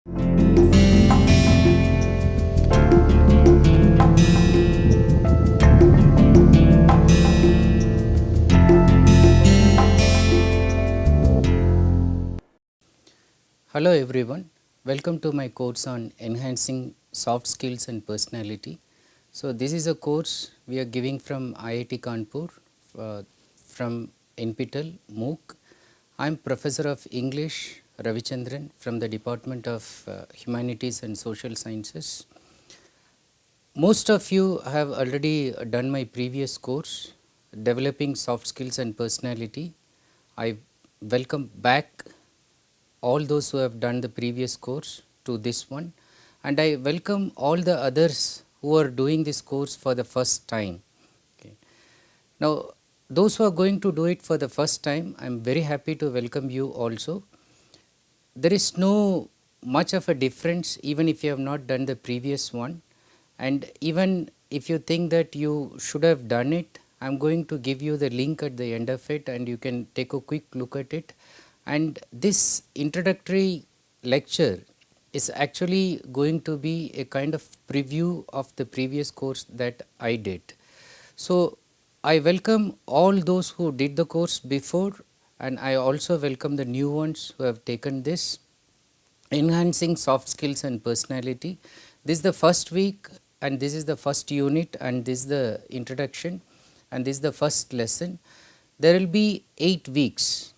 Hello everyone, welcome to my course on enhancing soft skills and personality. So this is a course we are giving from IIT Kanpur from NPTEL MOOC. I am Professor of English Ravichandran from the Department of Humanities and Social Sciences. Most of you have already done my previous course, Developing Soft Skills and Personality. I welcome back all those who have done the previous course to this one, and I welcome all the others who are doing this course for the first time. Okay. Now, those who are going to do it for the first time, I am very happy to welcome you also. There is no much of a difference even if you have not done the previous one, and even if you think that you should have done it, I am going to give you the link at the end of it and you can take a quick look at it. And this introductory lecture is actually going to be a kind of preview of the previous course that I did. So I welcome all those who did the course before, and I also welcome the new ones who have taken this enhancing soft skills and personality. This is the first week and this is the first unit and this is the introduction and this is the first lesson. There will be 8 weeks.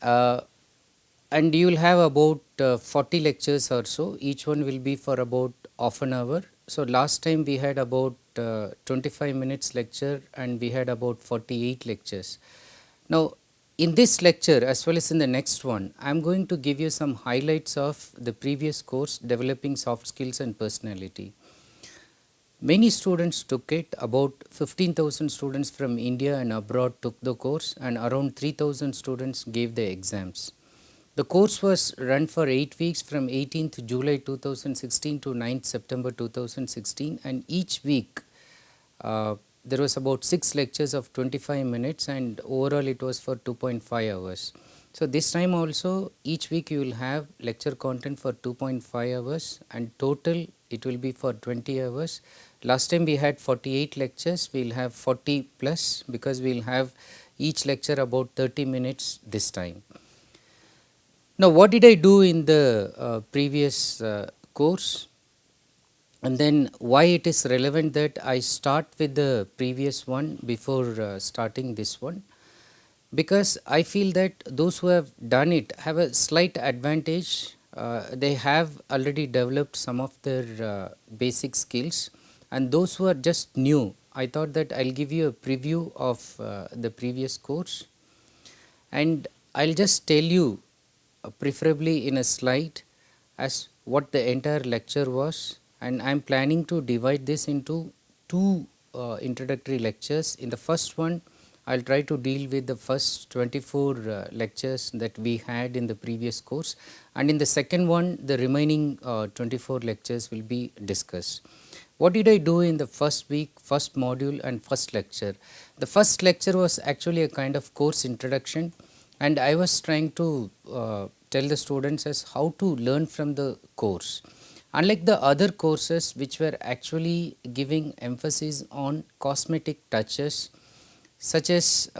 And you will have about 40 lectures or so. Each one will be for about half an hour. So last time we had about 25 minutes lecture and we had about 48 lectures. Now in this lecture as well as in the next one, I am going to give you some highlights of the previous course, Developing Soft Skills and Personality. Many students took it, about 15,000 students from India and abroad took the course and around 3,000 students gave the exams. The course was run for 8 weeks from 18th July 2016 to 9th September 2016, and each week there was about 6 lectures of 25 minutes and overall it was for 2.5 hours. So this time also each week you will have lecture content for 2.5 hours and total it will be for 20 hours. Last time we had 48 lectures, we will have 40 plus because we will have each lecture about 30 minutes this time. Now what did I do in the previous course, and then why it is relevant that I start with the previous one before starting this one? Because I feel that those who have done it have a slight advantage. They have already developed some of their basic skills, and those who are just new, I thought that I will give you a preview of the previous course and I will just tell you preferably in a slide as what the entire lecture was, and I am planning to divide this into 2 introductory lectures. In the first one I will try to deal with the first 24 lectures that we had in the previous course, and in the second one the remaining 24 lectures will be discussed. What did I do in the first week, first module and first lecture? The first lecture was actually a kind of course introduction, and I was trying to tell the students as how to learn from the course. Unlike the other courses which were actually giving emphasis on cosmetic touches, such as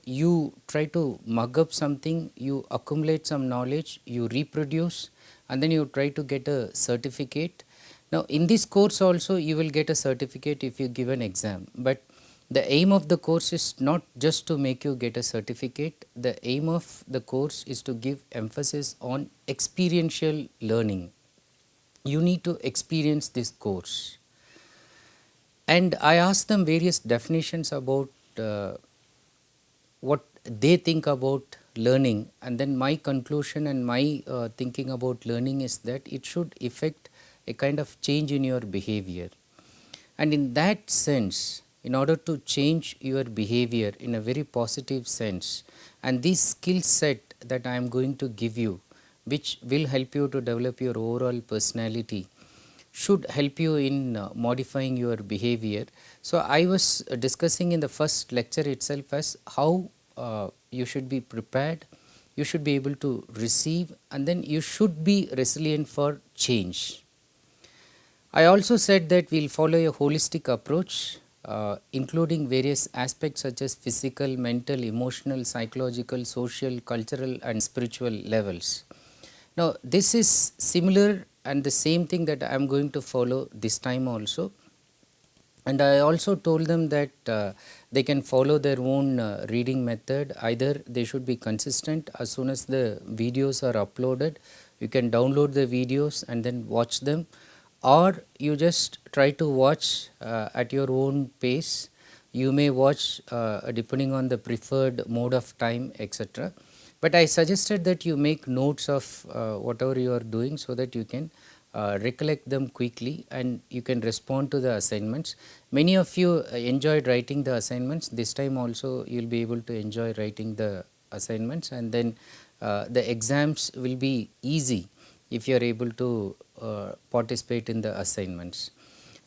you try to mug up something, you accumulate some knowledge, you reproduce and then you try to get a certificate. Now in this course also you will get a certificate if you give an exam, but the aim of the course is not just to make you get a certificate. The aim of the course is to give emphasis on experiential learning. You need to experience this course. And I asked them various definitions about what they think about learning, and then my conclusion and my thinking about learning is that it should effect a kind of change in your behavior. And in that sense, in order to change your behavior in a very positive sense, and this skill set that I am going to give you, which will help you to develop your overall personality, should help you in modifying your behavior. So I was discussing in the first lecture itself as how you should be prepared, you should be able to receive, and then you should be resilient for change. I also said that we'll follow a holistic approach, including various aspects such as physical, mental, emotional, psychological, social, cultural, and spiritual levels. Now, this is similar and the same thing that I am going to follow this time also. And I also told them that they can follow their own reading method. Either they should be consistent. As soon as the videos are uploaded, you can download the videos and then watch them, or you just try to watch at your own pace. You may watch depending on the preferred mode of time, etc. But I suggested that you make notes of whatever you are doing, so that you can recollect them quickly and you can respond to the assignments. Many of you enjoyed writing the assignments. This time also you will be able to enjoy writing the assignments, and then the exams will be easy if you are able to participate in the assignments.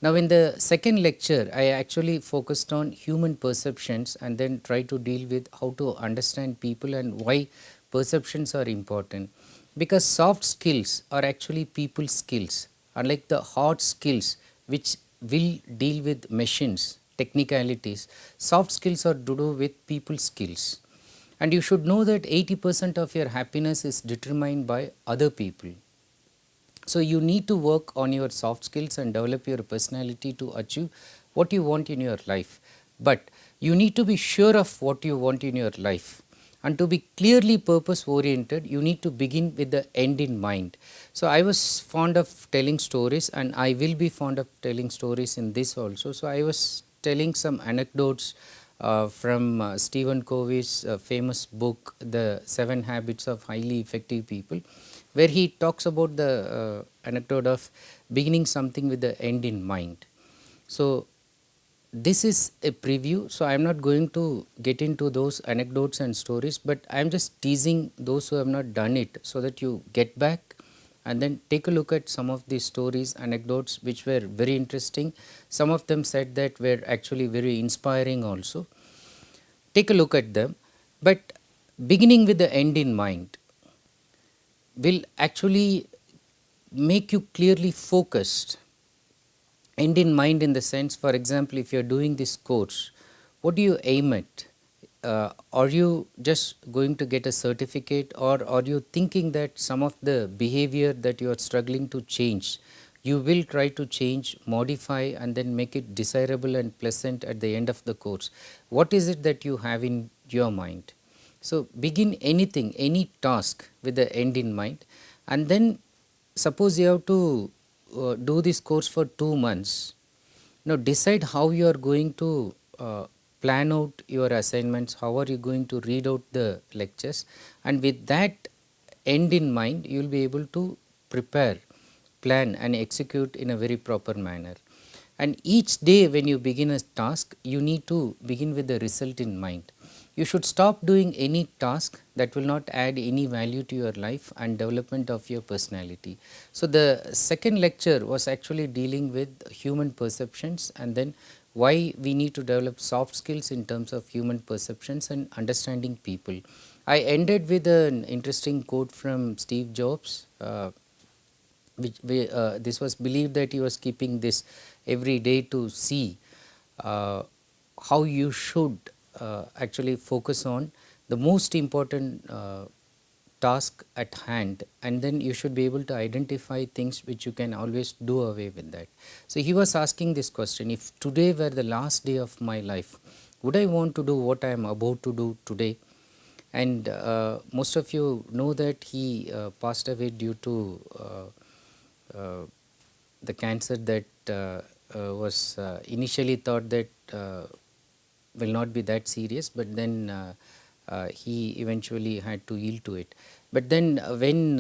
Now, in the second lecture, I actually focused on human perceptions and then try to deal with how to understand people and why perceptions are important. Because soft skills are actually people skills, unlike the hard skills which will deal with machines, technicalities. Soft skills are to do with people skills. And you should know that 80% of your happiness is determined by other people. So, you need to work on your soft skills and develop your personality to achieve what you want in your life. But you need to be sure of what you want in your life. And to be clearly purpose oriented, you need to begin with the end in mind. So, I was fond of telling stories, and I will be fond of telling stories in this also. So, I was telling some anecdotes from Stephen Covey's famous book, The 7 Habits of Highly Effective People, where he talks about the anecdote of beginning something with the end in mind. So, this is a preview. So, I am not going to get into those anecdotes and stories, but I am just teasing those who have not done it, so that you get back and then take a look at some of these stories, anecdotes which were very interesting. Some of them said that were actually very inspiring also. Take a look at them, but beginning with the end in mind will actually make you clearly focused. End in mind in the sense, for example, if you are doing this course, what do you aim at? Are you just going to get a certificate, or are you thinking that some of the behavior that you are struggling to change, you will try to change, modify, and then make it desirable and pleasant at the end of the course? What is it that you have in your mind? So, begin anything, any task with the end in mind, and then suppose you have to do this course for 2 months. Now, decide how you are going to plan out your assignments, how are you going to read out the lectures, and with that end in mind, you will be able to prepare, plan, and execute in a very proper manner. And each day when you begin a task, you need to begin with the result in mind. You should stop doing any task that will not add any value to your life and development of your personality. So, the second lecture was actually dealing with human perceptions, and then why we need to develop soft skills in terms of human perceptions and understanding people. I ended with an interesting quote from Steve Jobs, this was believed that he was keeping this every day to see how you should actually focus on the most important task at hand, and then you should be able to identify things which you can always do away with that. So, he was asking this question: if today were the last day of my life, would I want to do what I am about to do today? And most of you know that he passed away due to the cancer that was initially thought that will not be that serious, but then he eventually had to yield to it. But then when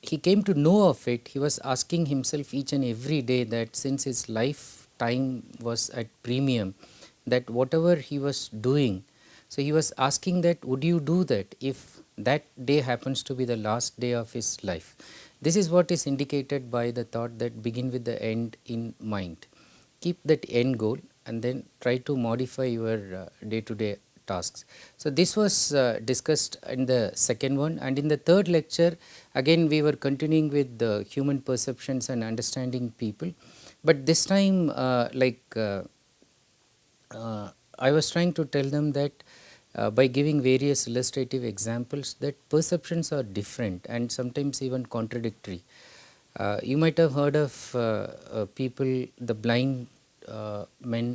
he came to know of it, he was asking himself each and every day that since his lifetime was at premium, that whatever he was doing, so he was asking that would you do that if that day happens to be the last day of his life. This is what is indicated by the thought that begin with the end in mind. Keep that end goal and then try to modify your day to day tasks. So this was discussed in the second one, and in the third lecture again we were continuing with the human perceptions and understanding people, but this time I was trying to tell them that by giving various illustrative examples that perceptions are different and sometimes even contradictory. You might have heard of people, the blind men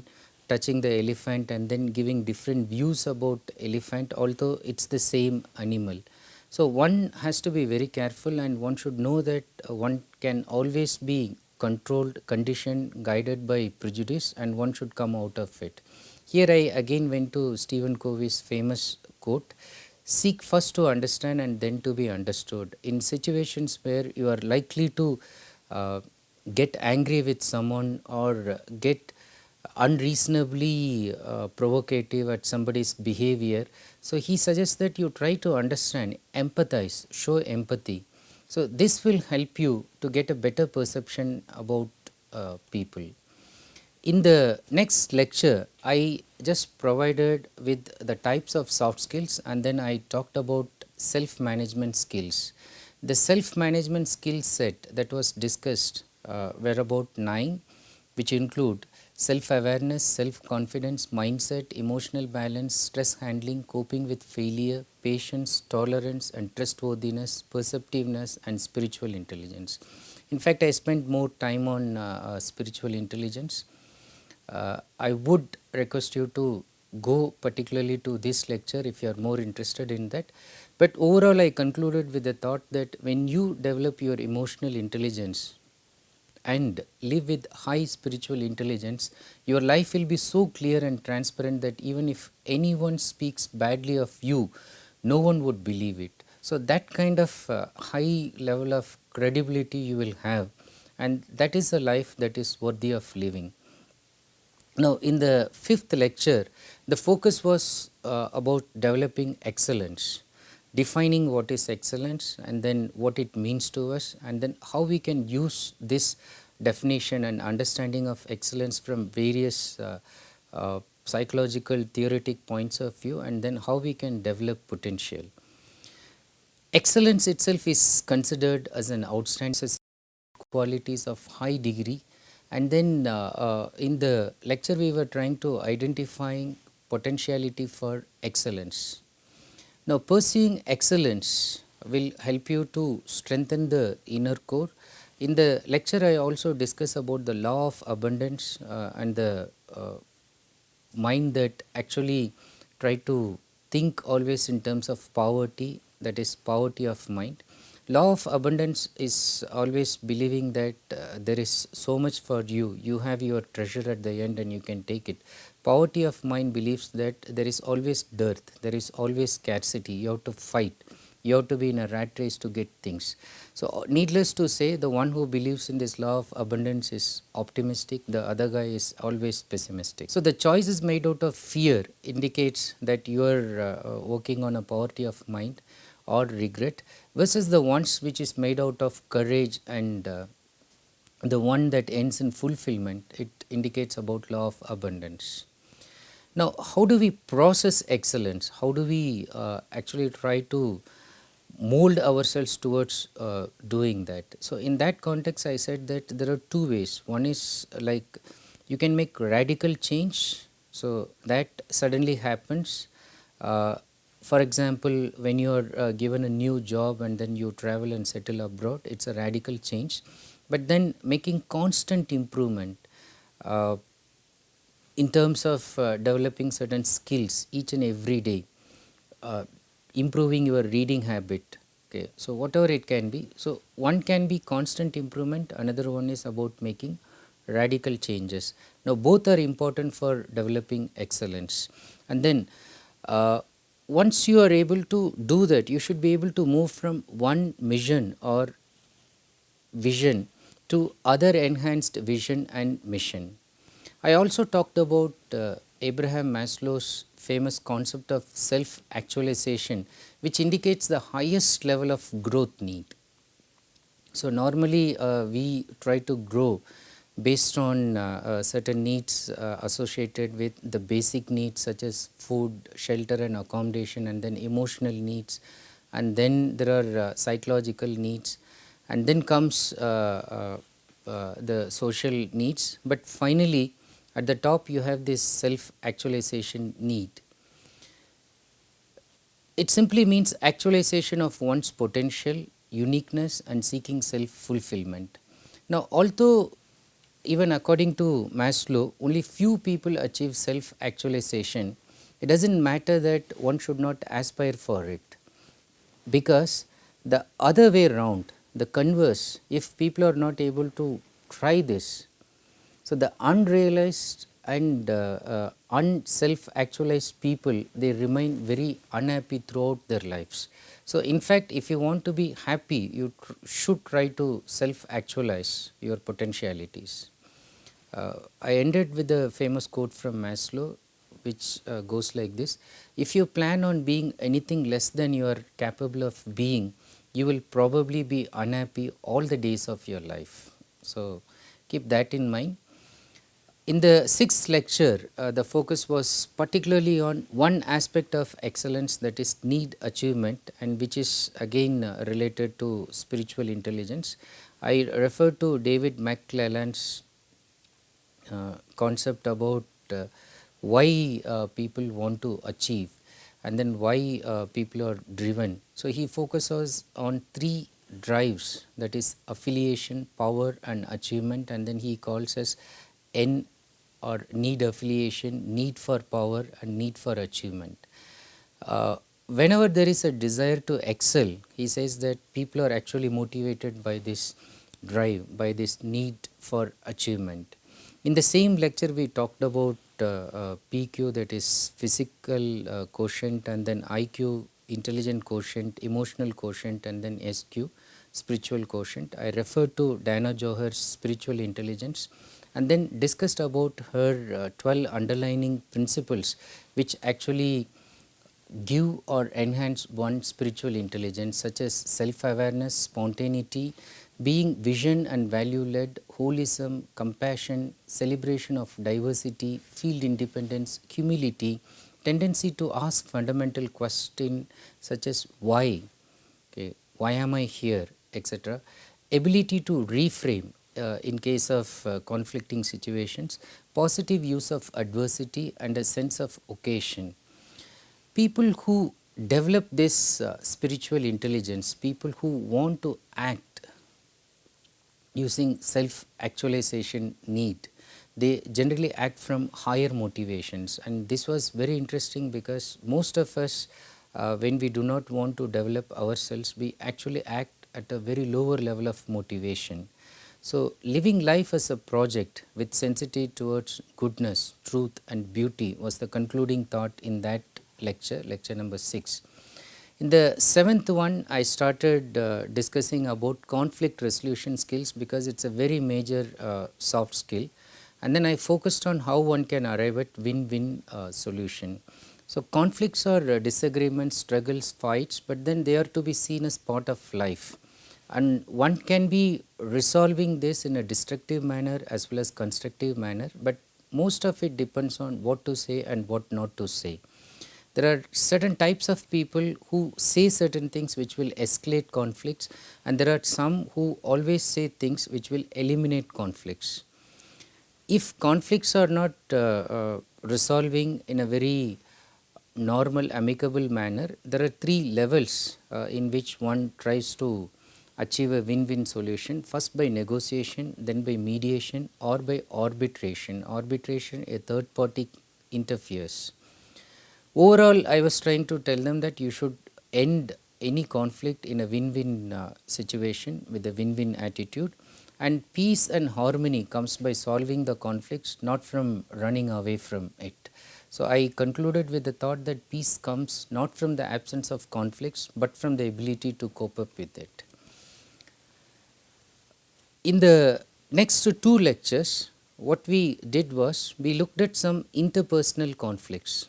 touching the elephant and then giving different views about elephant, although it's the same animal. So one has to be very careful, and one should know that one can always be controlled, conditioned, guided by prejudice, and one should come out of it. Here I again went to Stephen Covey's famous quote, seek first to understand and then to be understood. In situations where you are likely to get angry with someone or get unreasonably provocative at somebody's behavior, so he suggests that you try to understand, empathize, show empathy. So this will help you to get a better perception about people. In the next lecture, I just provided with the types of soft skills, and then I talked about self-management skills. The self-management skill set that was discussed were about 9, which include self-awareness, self-confidence, mindset, emotional balance, stress handling, coping with failure, patience, tolerance and trustworthiness, perceptiveness and spiritual intelligence. In fact, I spent more time on spiritual intelligence. I would request you to go particularly to this lecture if you are more interested in that. But overall, I concluded with the thought that when you develop your emotional intelligence and live with high spiritual intelligence, your life will be so clear and transparent that even if anyone speaks badly of you, no one would believe it. So that kind of high level of credibility you will have, and that is a life that is worthy of living. Now, in the fifth lecture, the focus was about developing excellence, defining what is excellence and then what it means to us, and then how we can use this definition and understanding of excellence from various psychological theoretic points of view, and then how we can develop potential. Excellence itself is considered as an outstanding qualities of high degree, and then in the lecture we were trying to identifying potentiality for excellence. Now pursuing excellence will help you to strengthen the inner core. In the lecture I also discuss about the law of abundance and the mind that actually try to think always in terms of poverty, that is poverty of mind. Law of abundance is always believing that there is so much for you, you have your treasure at the end and you can take it. Poverty of mind believes that there is always dearth, there is always scarcity, you have to fight, you have to be in a rat race to get things. So needless to say, the one who believes in this law of abundance is optimistic, the other guy is always pessimistic. So the choice is made out of fear indicates that you are working on a poverty of mind or regret, versus the ones which is made out of courage and the one that ends in fulfillment, it indicates about law of abundance. Now how do we process excellence? How do we actually try to mold ourselves towards doing that? So in that context I said that there are two ways. One is like you can make radical change, so that suddenly happens. For example, when you are given a new job and then you travel and settle abroad, it's a radical change. But then making constant improvement in terms of developing certain skills each and every day, improving your reading habit. Okay, so whatever it can be. So one can be constant improvement, another one is about making radical changes. Now both are important for developing excellence. And then once you are able to do that, you should be able to move from one mission or vision to other enhanced vision and mission. I also talked about Abraham Maslow's famous concept of self-actualization, which indicates the highest level of growth need. So normally we try to grow based on certain needs associated with the basic needs such as food, shelter and accommodation, and then emotional needs, and then there are psychological needs, and then comes the social needs, but finally at the top you have this self actualization need. It simply means actualization of one's potential, uniqueness and seeking self fulfillment. Now, although even according to Maslow, only few people achieve self actualization, it does not matter that one should not aspire for it, because the other way around, the converse, if people are not able to try this, so the unrealized and unself actualized people, they remain very unhappy throughout their lives. So in fact, if you want to be happy, you should try to self actualize your potentialities. I ended with a famous quote from Maslow, which goes like this: if you plan on being anything less than you are capable of being, you will probably be unhappy all the days of your life. So keep that in mind. In the sixth lecture, the focus was particularly on one aspect of excellence, that is need achievement, and which is again related to spiritual intelligence. I refer to David McClelland's concept about why people want to achieve, and then why people are driven. So he focuses on three drives, that is affiliation, power and achievement, and then he calls as N or need affiliation, need for power and need for achievement. Whenever there is a desire to excel, he says that people are actually motivated by this drive, by this need for achievement. In the same lecture, we talked about PQ, that is physical quotient, and then IQ, intelligent quotient, emotional quotient, and then SQ, spiritual quotient. I referred to Diana Johor's spiritual intelligence, and then discussed about her 12 underlining principles which actually give or enhance one's spiritual intelligence, such as self-awareness, spontaneity, being vision and value led, holism, compassion, celebration of diversity, field independence, humility, tendency to ask fundamental questions such as why, okay, why am I here, etc., ability to reframe in case of conflicting situations, positive use of adversity and a sense of occasion. People who develop this spiritual intelligence, people who want to act using self actualization need, they generally act from higher motivations, and this was very interesting because most of us when we do not want to develop ourselves, we actually act at a very lower level of motivation. So living life as a project with sensitivity towards goodness, truth and beauty was the concluding thought in that lecture, lecture number 6. In the seventh one, I started discussing about conflict resolution skills because it's a very major soft skill, and then I focused on how one can arrive at win-win solution. So conflicts are disagreements, struggles, fights, but then they are to be seen as part of life, and one can be resolving this in a destructive manner as well as constructive manner, but most of it depends on what to say and what not to say. There are certain types of people who say certain things which will escalate conflicts, and there are some who always say things which will eliminate conflicts. If conflicts are not resolving in a very normal, amicable manner, there are three levels in which one tries to achieve a win-win solution. First by negotiation, then by mediation, or by arbitration. Arbitration, a third party interferes. Overall, I was trying to tell them that you should end any conflict in a win-win situation with a win-win attitude, and peace and harmony comes by solving the conflicts, not from running away from it. So I concluded with the thought that peace comes not from the absence of conflicts, but from the ability to cope up with it. In the next two lectures, what we did was we looked at some interpersonal conflicts.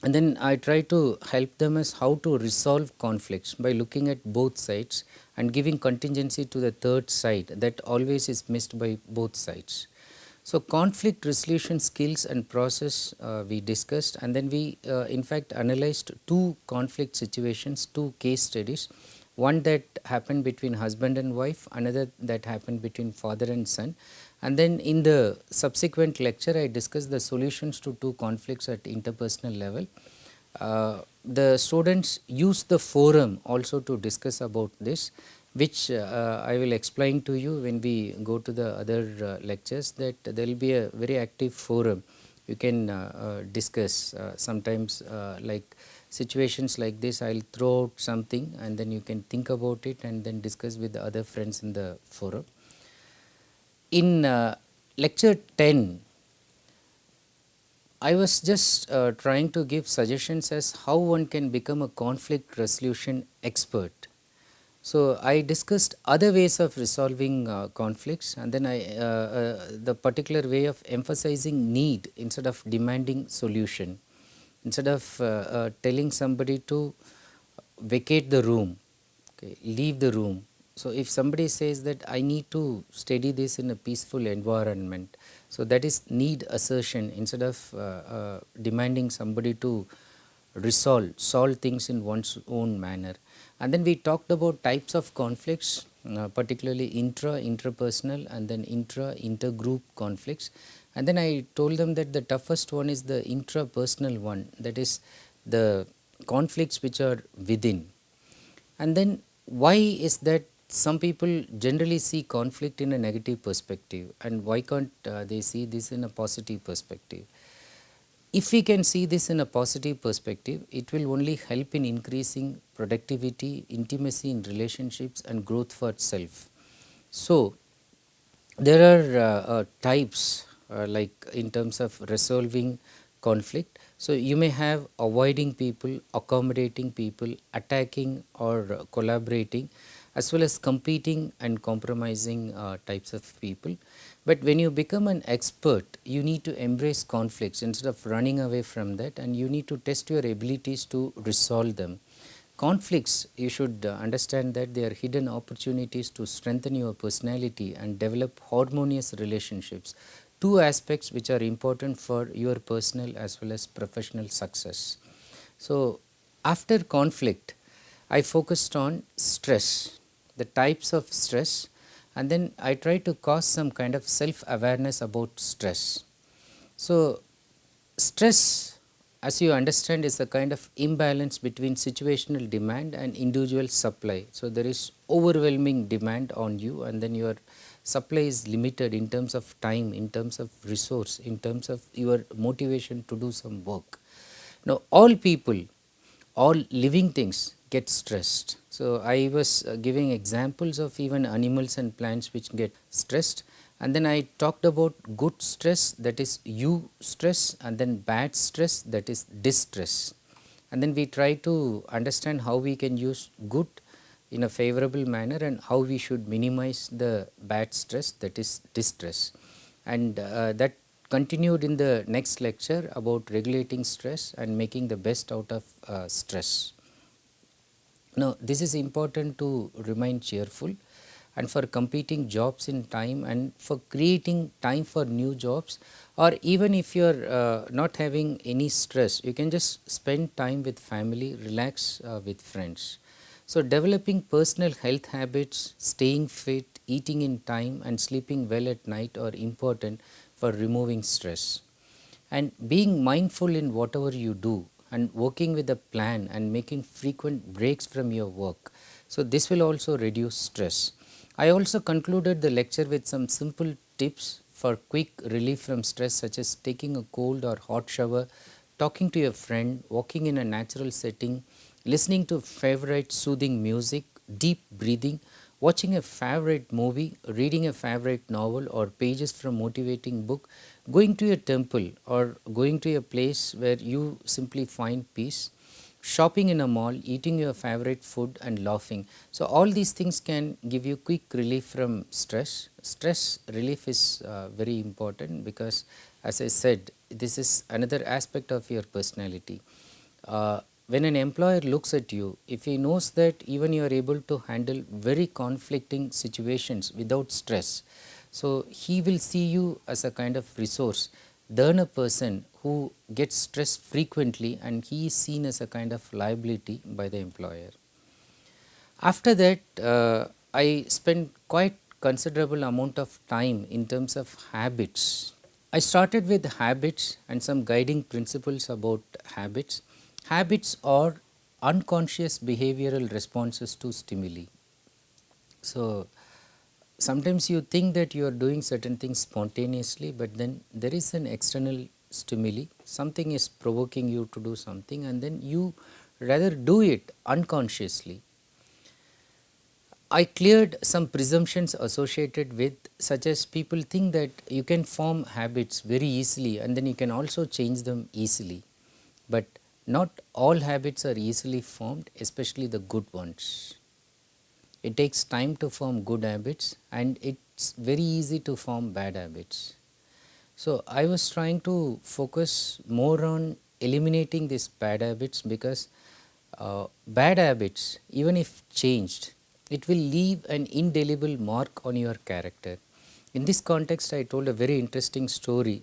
And then I try to help them as how to resolve conflicts by looking at both sides and giving contingency to the third side that always is missed by both sides. So, conflict resolution skills and process we discussed, and then we in fact analyzed two conflict situations, two case studies, one that happened between husband and wife, another that happened between father and son. And then in the subsequent lecture I discussed the solutions to two conflicts at interpersonal level. The students use the forum also to discuss about this, which I will explain to you when we go to the other lectures, that there will be a very active forum. You can discuss sometimes like situations like this. I will throw out something and then you can think about it and then discuss with the other friends in the forum. In lecture 10, I was just trying to give suggestions as how one can become a conflict resolution expert. So, I discussed other ways of resolving conflicts, and then the particular way of emphasizing need instead of demanding solution, instead of telling somebody to vacate the room, okay, leave the room. So, if somebody says that I need to study this in a peaceful environment, so that is need assertion instead of demanding somebody to solve things in one's own manner. And then we talked about types of conflicts, particularly interpersonal and then intergroup conflicts. And then I told them that the toughest one is the intrapersonal one, that is the conflicts which are within. And then why is that some people generally see conflict in a negative perspective, and why can't they see this in a positive perspective? If we can see this in a positive perspective, it will only help in increasing productivity, intimacy in relationships and growth for self. So, there are types like in terms of resolving conflict. So, you may have avoiding people, accommodating people, attacking or collaborating, as well as competing and compromising types of people. But when you become an expert, you need to embrace conflicts instead of running away from that, and you need to test your abilities to resolve them. Conflicts, you should understand that they are hidden opportunities to strengthen your personality and develop harmonious relationships, two aspects which are important for your personal as well as professional success. So, after conflict, I focused on stress, the types of stress, and then I try to cause some kind of self awareness about stress. So, stress, as you understand, is a kind of imbalance between situational demand and individual supply. So, there is overwhelming demand on you, and then your supply is limited in terms of time, in terms of resource, in terms of your motivation to do some work. Now, all people, all living things get stressed. So, I was giving examples of even animals and plants which get stressed, and then I talked about good stress, that is you stress, and then bad stress, that is distress. And then we try to understand how we can use good in a favorable manner and how we should minimize the bad stress, that is distress. And that continued in the next lecture about regulating stress and making the best out of stress. Now, this is important to remain cheerful, and for competing jobs in time and for creating time for new jobs, or even if you are not having any stress, you can just spend time with family, relax with friends. So, developing personal health habits, staying fit, eating in time and sleeping well at night are important for removing stress. And being mindful in whatever you do and working with a plan and making frequent breaks from your work. So, this will also reduce stress. I also concluded the lecture with some simple tips for quick relief from stress, such as taking a cold or hot shower, talking to your friend, walking in a natural setting, listening to favorite soothing music, deep breathing, watching a favorite movie, reading a favorite novel or pages from motivating book, going to a temple or going to a place where you simply find peace, shopping in a mall, eating your favorite food and laughing. So, all these things can give you quick relief from stress. Stress relief is very important because, as I said, this is another aspect of your personality. when an employer looks at you, if he knows that even you are able to handle very conflicting situations without stress, so he will see you as a kind of resource than a person who gets stressed frequently and he is seen as a kind of liability by the employer. After that, I spent quite considerable amount of time in terms of habits. I started with habits and some guiding principles about habits. Habits are unconscious behavioral responses to stimuli. So, sometimes you think that you are doing certain things spontaneously, but then there is an external stimuli, something is provoking you to do something, and then you rather do it unconsciously. I cleared some presumptions associated with, such as people think that you can form habits very easily and then you can also change them easily. But not all habits are easily formed, especially the good ones. It takes time to form good habits and it's very easy to form bad habits. So, I was trying to focus more on eliminating these bad habits because bad habits, even if changed, it will leave an indelible mark on your character. In this context, I told a very interesting story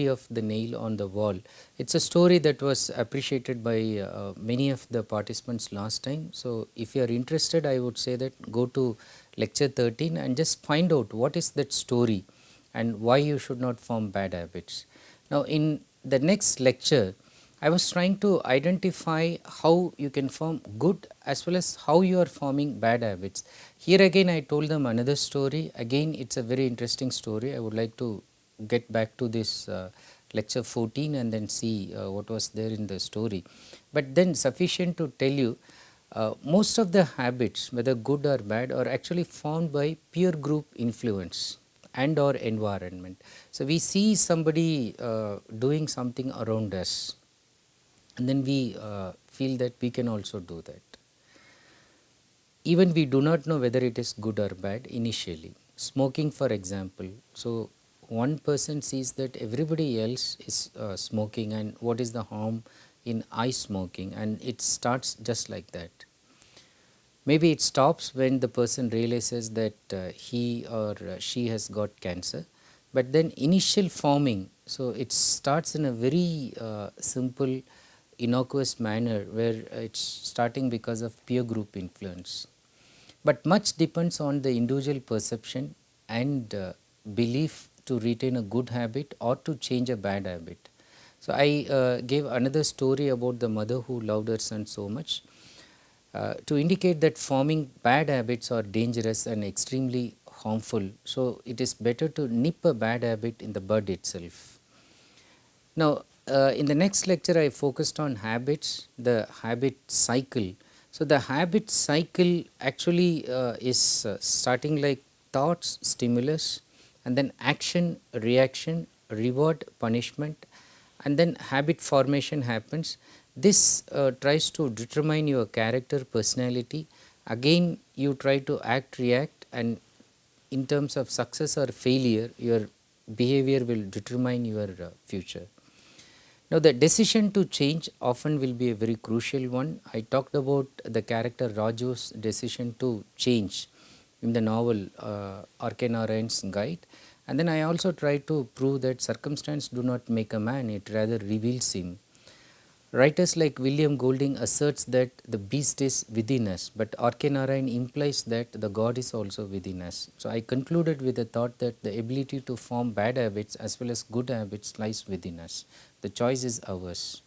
of the nail on the wall. It's a story that was appreciated by many of the participants last time. So, if you are interested, I would say that go to lecture 13 and just find out what is that story and why you should not form bad habits. Now, in the next lecture, I was trying to identify how you can form good as well as how you are forming bad habits. Here again I told them another story. Again it's a very interesting story. I would like to get back to this lecture 14 and then see what was there in the story. But then sufficient to tell you, most of the habits, whether good or bad, are actually formed by peer group influence and or environment. So we see somebody doing something around us and then we feel that we can also do that. Even we do not know whether it is good or bad initially. Smoking, for example. So, one person sees that everybody else is smoking and what is the harm in I smoking, and it starts just like that. Maybe it stops when the person realizes that he or she has got cancer, but then initial forming, so it starts in a very simple innocuous manner where it's starting because of peer group influence. But much depends on the individual perception and belief to retain a good habit or to change a bad habit. So, I gave another story about the mother who loved her son so much to indicate that forming bad habits are dangerous and extremely harmful. So, it is better to nip a bad habit in the bud itself. Now, in the next lecture I focused on habits, the habit cycle. So, the habit cycle actually is starting like thoughts, stimulus, and then action, reaction, reward, punishment, and then habit formation happens. This tries to determine your character, personality. Again you try to act, react, and in terms of success or failure your behavior will determine your future. Now, the decision to change often will be a very crucial one. I talked about the character Raju's decision to change in the novel R.K. Narayan's Guide, and then I also tried to prove that circumstance do not make a man, it rather reveals him. Writers like William Golding asserts that the beast is within us, but R.K. Narayan implies that the God is also within us. So, I concluded with the thought that the ability to form bad habits as well as good habits lies within us. The choice is ours.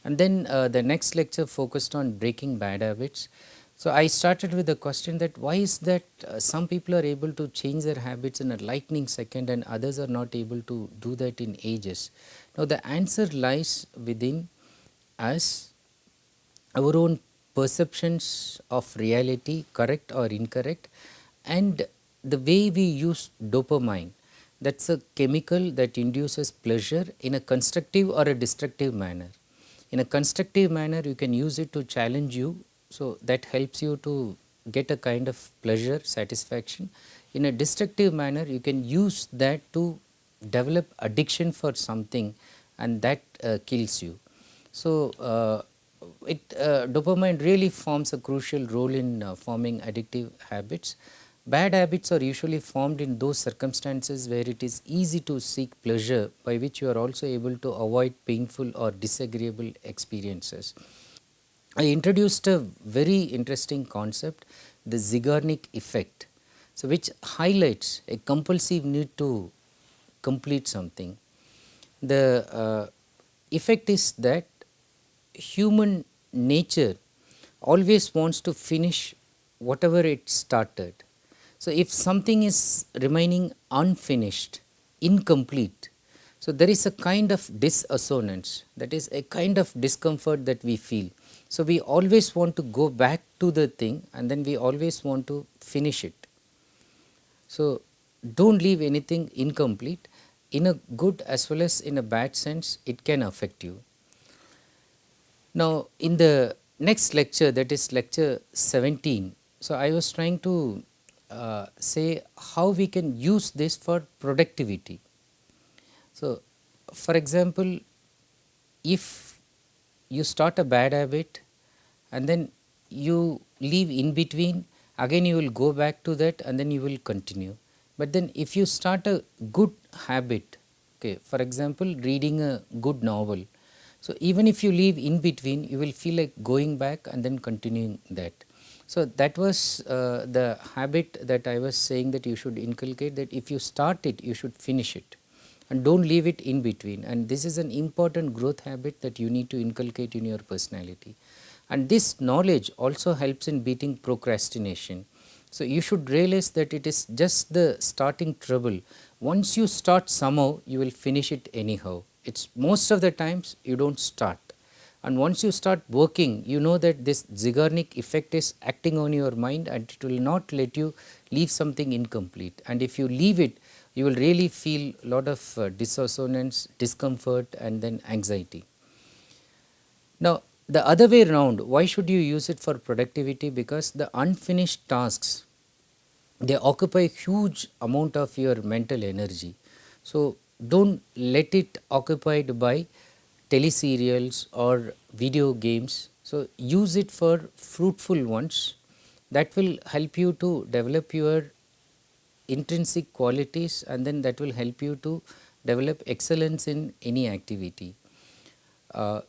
And then the next lecture focused on breaking bad habits. So, I started with the question that why is that some people are able to change their habits in a lightning second and others are not able to do that in ages. Now, the answer lies within us, our own perceptions of reality, correct or incorrect, and the way we use dopamine. That's a chemical that induces pleasure in a constructive or a destructive manner. In a constructive manner, you can use it to challenge you, so that helps you to get a kind of pleasure, satisfaction. In a destructive manner, you can use that to develop addiction for something, and that kills you. So, dopamine really forms a crucial role in forming addictive habits. Bad habits are usually formed in those circumstances where it is easy to seek pleasure, by which you are also able to avoid painful or disagreeable experiences. I introduced a very interesting concept, the Zeigarnik effect, so which highlights a compulsive need to complete something. The effect is that human nature always wants to finish whatever it started. So, if something is remaining unfinished, incomplete, so there is a kind of disassonance, that is a kind of discomfort that we feel. So, we always want to go back to the thing and then we always want to finish it. So, do not leave anything incomplete. In a good as well as in a bad sense, it can affect you. Now, in the next lecture, that is lecture 17, so I was trying to say how we can use this for productivity. So, for example, if you start a bad habit and then you leave in between, again you will go back to that and then you will continue. But then if you start a good habit, okay, for example, reading a good novel, so even if you leave in between, you will feel like going back and then continuing that. So that was the habit that I was saying that you should inculcate, that if you start it, you should finish it and don't leave it in between. And this is an important growth habit that you need to inculcate in your personality. And this knowledge also helps in beating procrastination. So you should realize that it is just the starting trouble. Once you start somehow, you will finish it anyhow. It's most of the times you don't start. And once you start working, you know that this Zeigarnik effect is acting on your mind and it will not let you leave something incomplete. And if you leave it, you will really feel a lot of dissonance, discomfort and then anxiety. Now, the other way around, why should you use it for productivity? Because the unfinished tasks, they occupy a huge amount of your mental energy. So, don't let it occupied by teleserials or video games. So, use it for fruitful ones that will help you to develop your intrinsic qualities and then that will help you to develop excellence in any activity.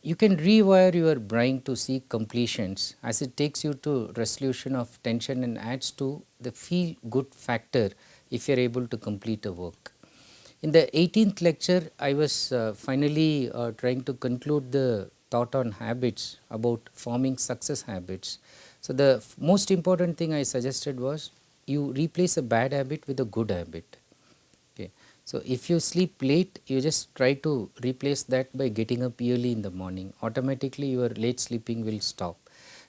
You can rewire your brain to seek completions as it takes you to resolution of tension and adds to the feel good factor if you are able to complete a work. In the 18th lecture, I was finally trying to conclude the thought on habits, about forming success habits. So, the most important thing I suggested was you replace a bad habit with a good habit. Okay. So, if you sleep late, you just try to replace that by getting up early in the morning. Automatically your late sleeping will stop.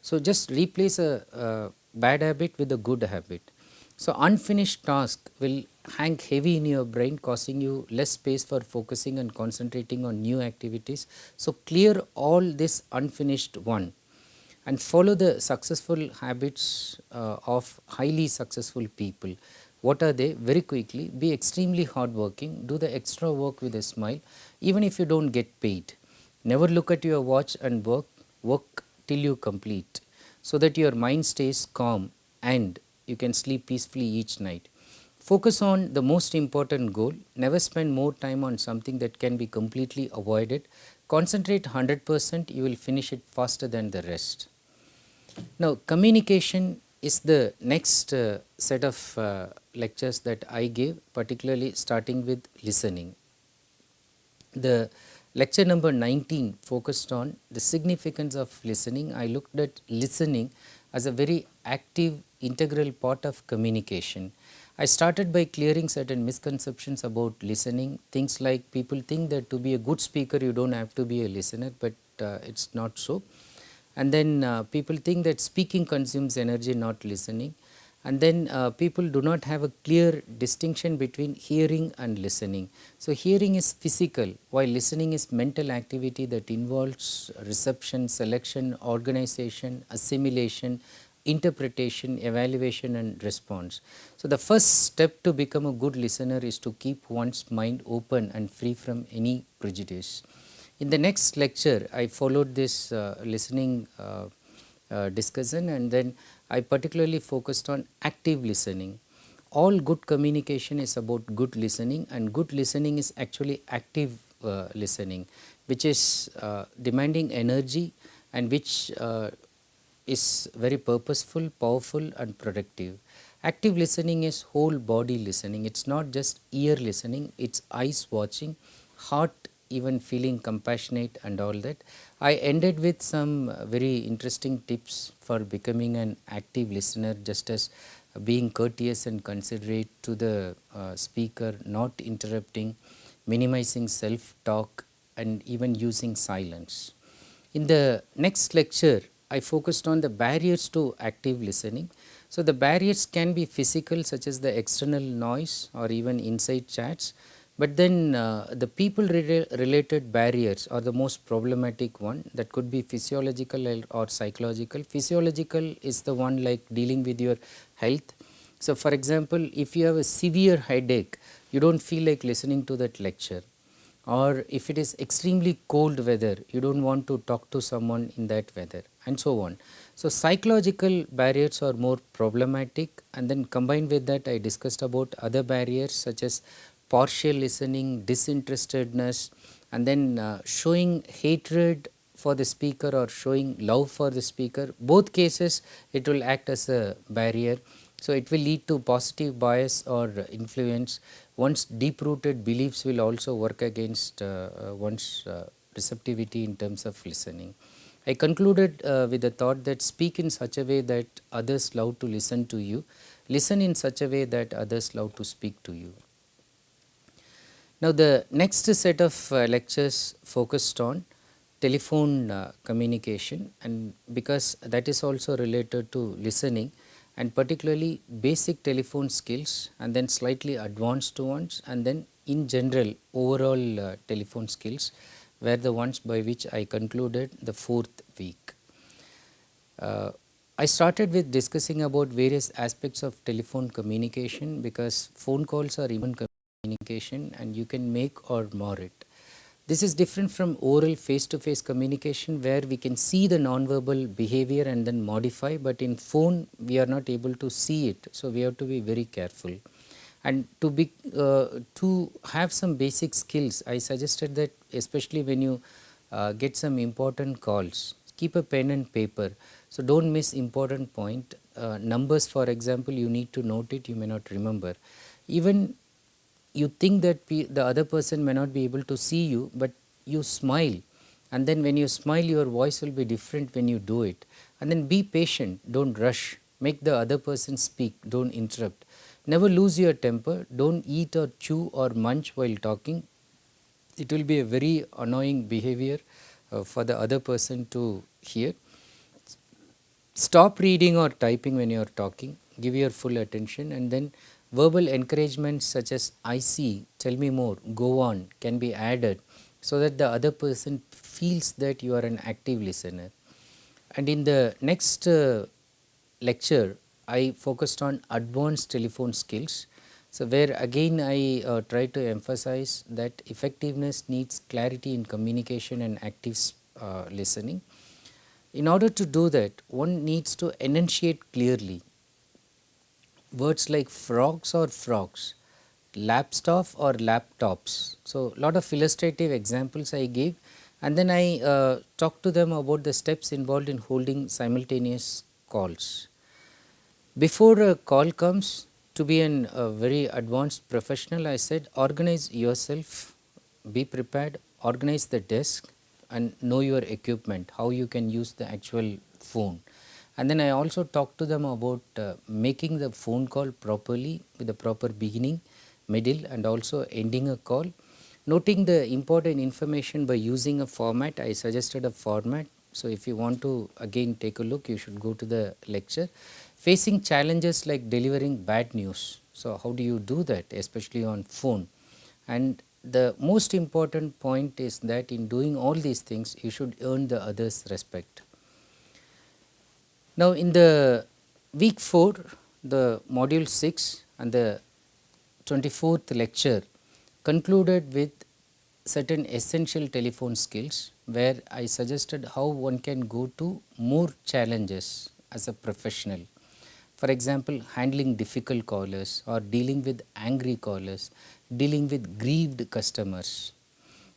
So, just replace a bad habit with a good habit. So, unfinished task will hang heavy in your brain, causing you less space for focusing and concentrating on new activities. So, clear all this unfinished one and follow the successful habits of highly successful people. What are they? Very quickly, be extremely hardworking, do the extra work with a smile, even if you don't get paid. Never look at your watch and work till you complete, so that your mind stays calm and you can sleep peacefully each night. Focus on the most important goal, never spend more time on something that can be completely avoided. Concentrate 100%, you will finish it faster than the rest. Now, communication is the next set of lectures that I gave, particularly starting with listening. The lecture number 19 focused on the significance of listening. I looked at listening as a very active, integral part of communication. I started by clearing certain misconceptions about listening. Things like people think that to be a good speaker, you don't have to be a listener, but it's not so. And then people think that speaking consumes energy, not listening. And then people do not have a clear distinction between hearing and listening. So, hearing is physical, while listening is mental activity that involves reception, selection, organization, assimilation, interpretation, evaluation and response. So, the first step to become a good listener is to keep one's mind open and free from any prejudice. In the next lecture, I followed this listening discussion, and then I particularly focused on active listening. All good communication is about good listening, and good listening is actually active listening, which is demanding energy and which is very purposeful, powerful and productive. Active listening is whole body listening. It's not just ear listening, it's eyes watching, heart even feeling compassionate and all that. I ended with some very interesting tips for becoming an active listener, just as being courteous and considerate to the speaker, not interrupting, minimizing self-talk and even using silence. In the next lecture, I focused on the barriers to active listening. So, the barriers can be physical, such as the external noise or even inside chats, but then the people related barriers are the most problematic one. That could be physiological or psychological. Physiological is the one like dealing with your health. So, for example, if you have a severe headache, you do not feel like listening to that lecture, or if it is extremely cold weather, you do not want to talk to someone in that weather, and so on. So, psychological barriers are more problematic, and then combined with that I discussed about other barriers such as partial listening, disinterestedness, and then showing hatred for the speaker or showing love for the speaker. Both cases it will act as a barrier. So, it will lead to positive bias or influence. One's deep rooted beliefs will also work against one's receptivity in terms of listening. I concluded with the thought that speak in such a way that others love to listen to you, listen in such a way that others love to speak to you. Now, the next set of lectures focused on telephone communication, and because that is also related to listening, and particularly basic telephone skills, and then slightly advanced ones, and then in general overall telephone skills were the ones by which I concluded the 4th week. I started with discussing about various aspects of telephone communication, because phone calls are even communication and you can make or mar it. This is different from oral face-to-face communication, where we can see the non-verbal behavior and then modify, but in phone we are not able to see it. So, we have to be very careful. And to have some basic skills, I suggested that especially when you get some important calls, keep a pen and paper. So, do not miss important point. Numbers, for example, you need to note it, you may not remember. Even you think that the other person may not be able to see you, but you smile, and then when you smile your voice will be different when you do it. And then be patient, do not rush, make the other person speak, do not interrupt. Never lose your temper, do not eat or chew or munch while talking. It will be a very annoying behavior for the other person to hear. Stop reading or typing when you are talking, give your full attention, and then verbal encouragements such as I see, tell me more, go on can be added, so that the other person feels that you are an active listener. And in the next lecture, I focused on advanced telephone skills. So, where again I try to emphasize that effectiveness needs clarity in communication and active listening. In order to do that, one needs to enunciate clearly. Words like frogs or frogs, laptop or laptops. So, lot of illustrative examples I gave, and then I talked to them about the steps involved in holding simultaneous calls. Before a call comes, to be a very advanced professional, I said organize yourself, be prepared, organize the desk and know your equipment, how you can use the actual phone. And then I also talked to them about making the phone call properly with the proper beginning, middle and also ending a call. Noting the important information by using a format, I suggested a format. So, if you want to again take a look, you should go to the lecture. Facing challenges like delivering bad news. So, how do you do that, especially on phone? And the most important point is that in doing all these things, you should earn the others' respect. Now, in the week 4, the module 6 and the 24th lecture concluded with certain essential telephone skills where I suggested how one can go to more challenges as a professional. For example, handling difficult callers or dealing with angry callers, dealing with grieved customers.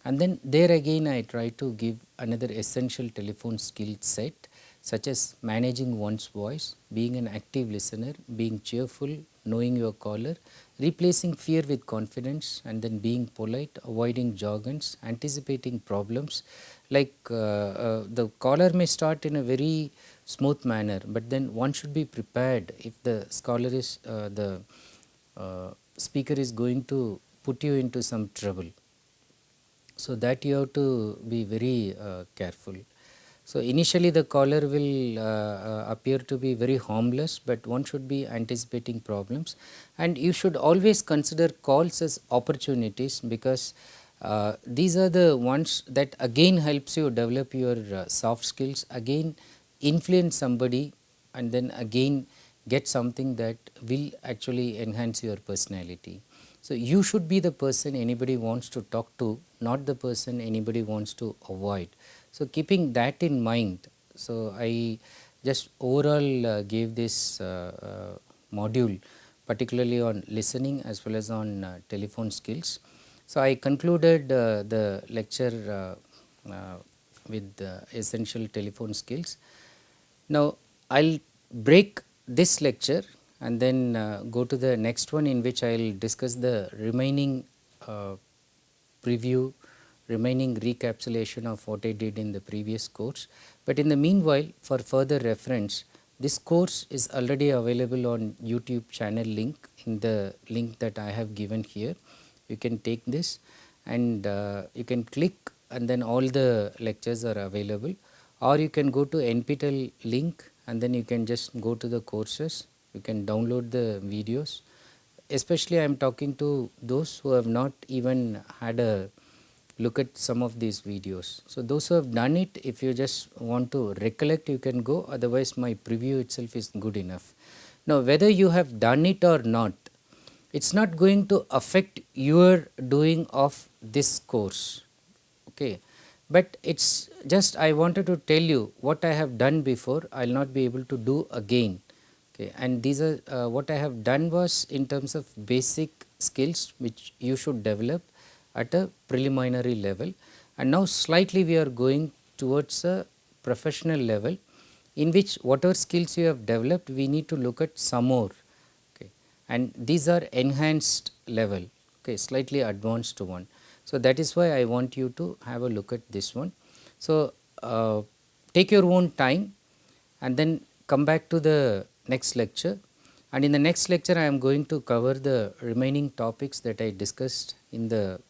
And then there again I try to give another essential telephone skill set such as managing one's voice, being an active listener, being cheerful, knowing your caller, replacing fear with confidence, and then being polite, avoiding jargons, anticipating problems. Like the caller may start in a very smooth manner, but then one should be prepared if the scholar is the speaker is going to put you into some trouble. So that you have to be very careful. So initially the caller will appear to be very harmless, but one should be anticipating problems, and you should always consider calls as opportunities, because these are the ones that again helps you develop your soft skills, again influence somebody, and then again get something that will actually enhance your personality. So you should be the person anybody wants to talk to, not the person anybody wants to avoid. So keeping that in mind, so I just overall gave this module particularly on listening as well as on telephone skills. So I concluded the lecture with essential telephone skills. Now I'll break this lecture and then go to the next one, in which I will discuss the remaining preview, remaining recapitulation of what I did in the previous course. But in the meanwhile, for further reference, this course is already available on YouTube channel link, in the link that I have given here. You can take this and you can click, and then all the lectures are available, or you can go to NPTEL link and then you can just go to the courses. You can download the videos. Especially I am talking to those who have not even had a look at some of these videos. So those who have done it, if you just want to recollect, you can go, otherwise my preview itself is good enough. Now whether you have done it or not, it's not going to affect your doing of this course, okay, but it's just I wanted to tell you what I have done before, I will not be able to do again. Okay, and these are what I have done was in terms of basic skills which you should develop at a preliminary level, and now slightly we are going towards a professional level, in which whatever skills you have developed we need to look at some more, okay, and these are enhanced level, okay, slightly advanced one. So that is why I want you to have a look at this one. So take your own time and then come back to the next lecture, and in the next lecture I am going to cover the remaining topics that I discussed in the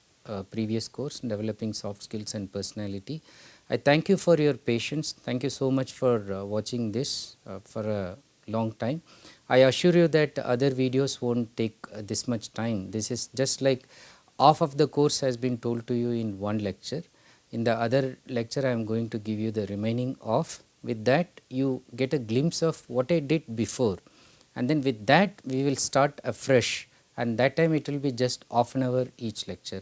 previous course, developing soft skills and personality. I thank you for your patience. Thank you so much for watching this for a long time. I assure you that other videos won't take this much time. This is just like half of the course has been told to you in one lecture. In the other lecture I am going to give you the remaining half. With that you get a glimpse of what I did before, and then with that we will start afresh, and that time it will be just half an hour each lecture.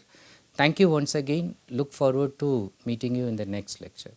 Thank you once again. Look forward to meeting you in the next lecture.